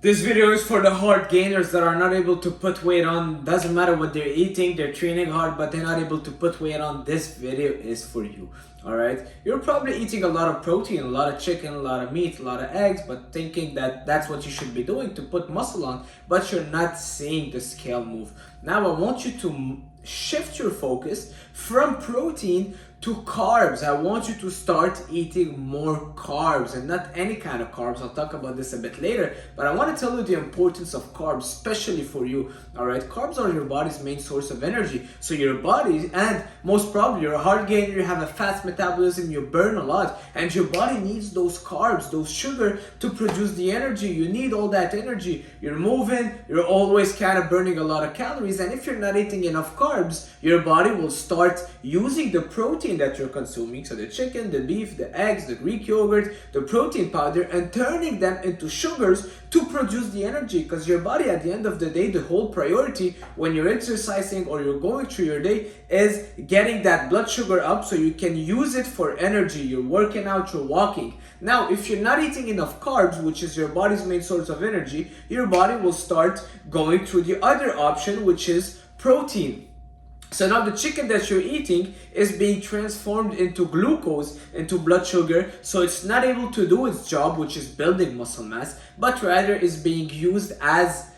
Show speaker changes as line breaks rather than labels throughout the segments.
This video is for the hard gainers that are not able to put weight on. Doesn't matter what they're eating, they're training hard, but they're not able to put weight on. This video is for you. Alright? You're probably eating a lot of protein, a lot of chicken, a lot of meat, a lot of eggs, but thinking that that's what you should be doing to put muscle on, but you're not seeing the scale move. Now I want you to shift your focus from protein to carbs. I want you to start eating more carbs, and not any kind of carbs. I'll talk about this a bit later, but I want to tell you the importance of carbs, especially for you. All right, carbs are your body's main source of energy. So your body, and most probably you're a hard gainer, you have a fast metabolism, you burn a lot, and your body needs those carbs, those sugar, to produce the energy. You need all that energy. You're moving, you're always kind of burning a lot of calories, and if you're not eating enough carbs, your body will start using the protein that you're consuming, so the chicken, the beef, the eggs, the Greek yogurt, the protein powder, and turning them into sugars to produce the energy. Because your body, at the end of the day, the whole priority when you're exercising or you're going through your day is getting that blood sugar up so you can use it for energy. You're working out, you're walking. Now, if you're not eating enough carbs, which is your body's main source of energy, your body will start going through the other option, which is protein. So now the chicken that you're eating is being transformed into glucose, into blood sugar, so it's not able to do its job, which is building muscle mass, but rather is being used as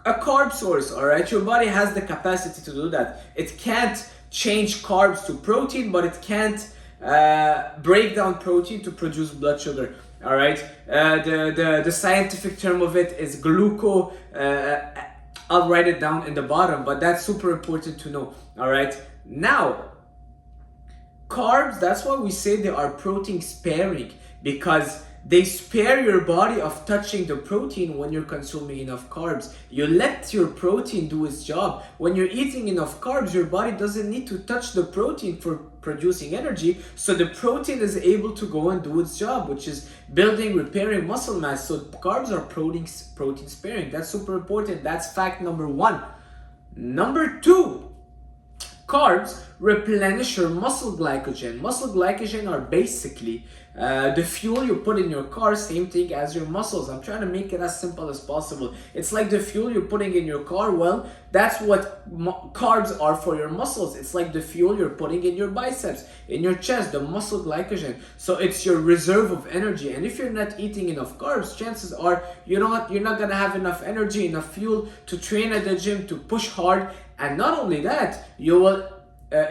a carb source. All right, your body has the capacity to do that. It can't change carbs to protein, but it can't break down protein to produce blood sugar. All right, the scientific term of it is gluco. I'll write it down in the bottom, but that's super important to know. All right, now carbs, that's why we say they are protein sparing, because they spare your body of touching the protein when you're consuming enough carbs. You let your protein do its job. When you're eating enough carbs, your body doesn't need to touch the protein for producing energy, so the protein is able to go and do its job, which is building, repairing muscle mass. So carbs are protein sparing. That's super important. That's fact number one. Number two, carbs replenish your muscle glycogen. Muscle glycogen are basically the fuel you put in your car, same thing as your muscles. I'm trying to make it as simple as possible. It's like the fuel you're putting in your car. Well, that's what carbs are for your muscles. It's like the fuel you're putting in your biceps, in your chest, the muscle glycogen. So it's your reserve of energy. And if you're not eating enough carbs, chances are you're not gonna have enough energy, enough fuel to train at the gym, to push hard. And not only that, you will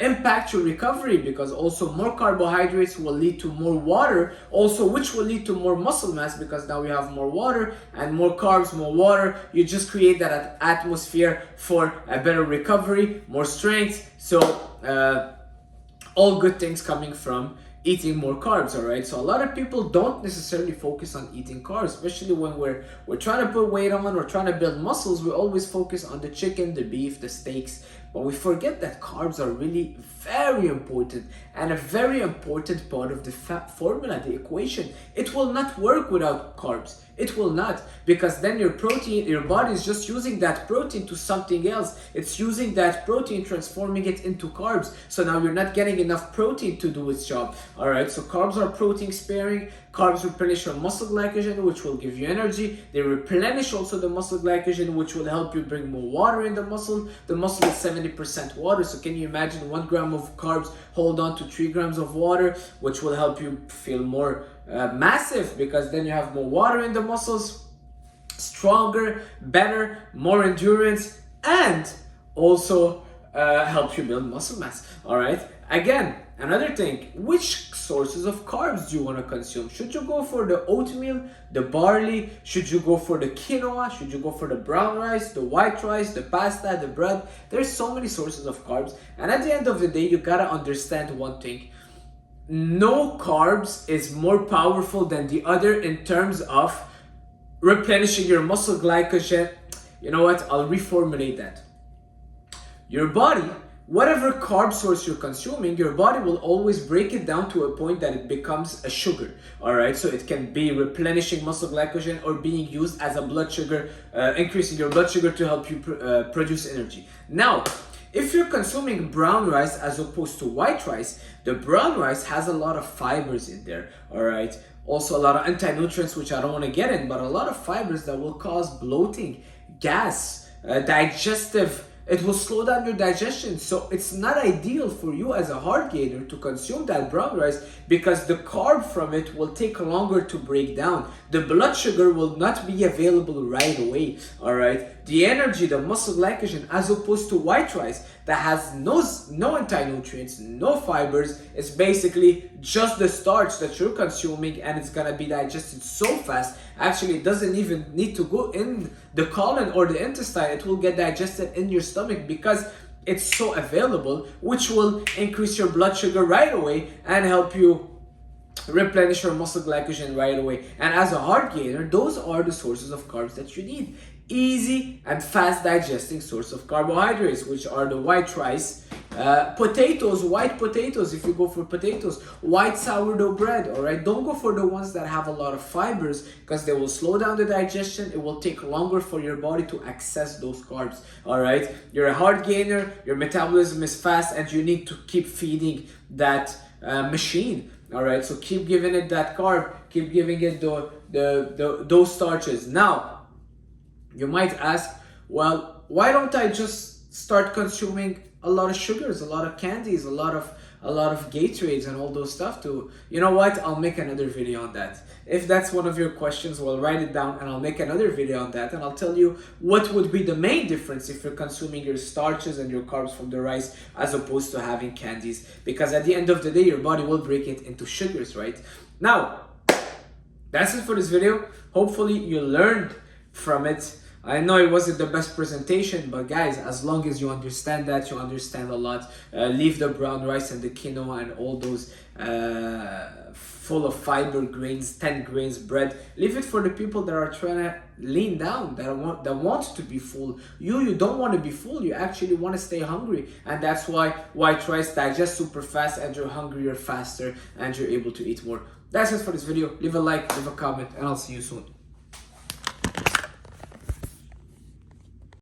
impact your recovery, because also more carbohydrates will lead to more water, also, which will lead to more muscle mass, because now you have more water, and more carbs, more water, you just create that atmosphere for a better recovery, more strength. So all good things coming from eating more carbs. All right, so a lot of people don't necessarily focus on eating carbs, especially when we're trying to put weight on, we're trying to build muscles. We always focus on the chicken, the beef, the steaks, but we forget that carbs are really very important and a very important part of the fat formula, the equation. It will not work without carbs. It will not, because then your body is just using that protein to something else. It's using that protein, transforming it into carbs. So now you're not getting enough protein to do its job. All right, so carbs are protein sparing. Carbs replenish your muscle glycogen, which will give you energy. They replenish also the muscle glycogen, which will help you bring more water in the muscle. The muscle is 70% water, so can you imagine 1 gram of carbs hold on to 3 grams of water, which will help you feel more massive, because then you have more water in the muscles, stronger, better, more endurance, and also help you build muscle mass. All right, again, another thing, which sources of carbs do you want to consume? Should you go for the oatmeal, the barley? Should you go for the quinoa? Should you go for the brown rice, the white rice, the pasta, the bread? There's so many sources of carbs, and at the end of the day, you gotta understand one thing. No carbs is more powerful than the other in terms of replenishing your muscle glycogen. You know what? I'll reformulate that. Your body, whatever carb source you're consuming, your body will always break it down to a point that it becomes a sugar. All right, so it can be replenishing muscle glycogen or being used as a blood sugar, increasing your blood sugar to help you produce energy. Now, if you're consuming brown rice as opposed to white rice, the brown rice has a lot of fibers in there, all right? Also a lot of anti-nutrients, which I don't want to get in, but a lot of fibers that will cause bloating, gas, digestive. It will slow down your digestion. So it's not ideal for you as a hard gainer to consume that brown rice, because the carb from it will take longer to break down. The blood sugar will not be available right away. All right. The energy, the muscle glycogen, as opposed to white rice that has no anti-nutrients, no fibers. It's basically just the starch that you're consuming, and it's gonna be digested so fast. Actually, it doesn't even need to go in the colon or the intestine. It will get digested in your stomach because it's so available, which will increase your blood sugar right away and help you replenish your muscle glycogen right away. And as a hard gainer, those are the sources of carbs that you need. Easy and fast digesting source of carbohydrates, which are the white rice, potatoes, white potatoes, if you go for potatoes, white sourdough bread. All right, don't go for the ones that have a lot of fibers, because they will slow down the digestion. It will take longer for your body to access those carbs. All right, you're a hard gainer, your metabolism is fast, and you need to keep feeding that machine. All right, so keep giving it that carb, keep giving it those starches. Now, you might ask, well, why don't I just start consuming a lot of sugars, a lot of candies, a lot of Gatorades and all those stuff too? You know what? I'll make another video on that. If that's one of your questions, well, write it down and I'll make another video on that, and I'll tell you what would be the main difference if you're consuming your starches and your carbs from the rice as opposed to having candies. Because at the end of the day, your body will break it into sugars, right? Now, that's it for this video. Hopefully you learned from it. I know it wasn't the best presentation, but guys, as long as you understand that, you understand a lot. Leave the brown rice and the quinoa and all those full of fiber grains, 10 grains bread. Leave it for the people that are trying to lean down, that want to be full. You don't want to be full. You actually want to stay hungry, and that's why white rice digests super fast, and you're hungrier faster, and you're able to eat more. That's it for this video. Leave a like, leave a comment, and I'll see you soon.